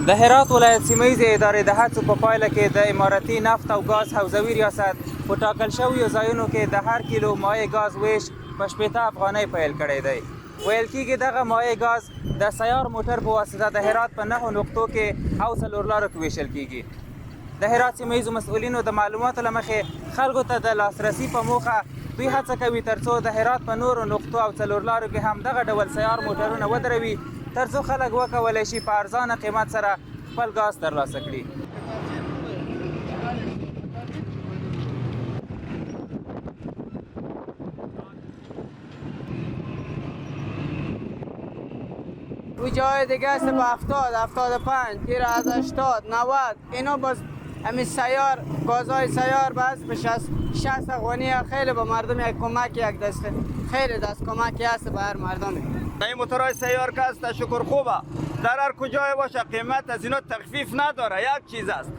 د هرات ولایت سیمه ییزې ادارې د هڅو په پایله کې د اماراتي نفت او ګاز حوزوي ریاست په ټاکل شویو ځایونو کې د هر کیلو مایع ګاز ویش په 80 افغانۍ پیل کړی دی. ویل کېږي دغه مایع ګاز د سیار موټر په واسطه د هرات په 9 نقطو کې او 4 لارو کې ویشل کېږي. د هرات سیمه ییزو مسؤلینو د معلوماتو له مخې خلکو ته د لاسرسي په موخه دوی هڅه کوي ترڅو د هرات په نورو نقطو او 4 لارو کې هم دغه ډول سیار موټرونه ودروي ترڅو خلک وکولی شي په ارزانه قیمت سره خپل ګاز ترلاسه کړي. و جای دیگه است با 70 75 تیر از 80 90 اینو باز همین سیار گازهای سیار بس به 60 افغانی خیلی به مردم یک کمک یک دست خیلی دست کمکی است به هر مردمی. این موتورهای سیار که است شکر خوبه در هر کجای باشه قیمت از اینا تخفیف نداره یک چیز است.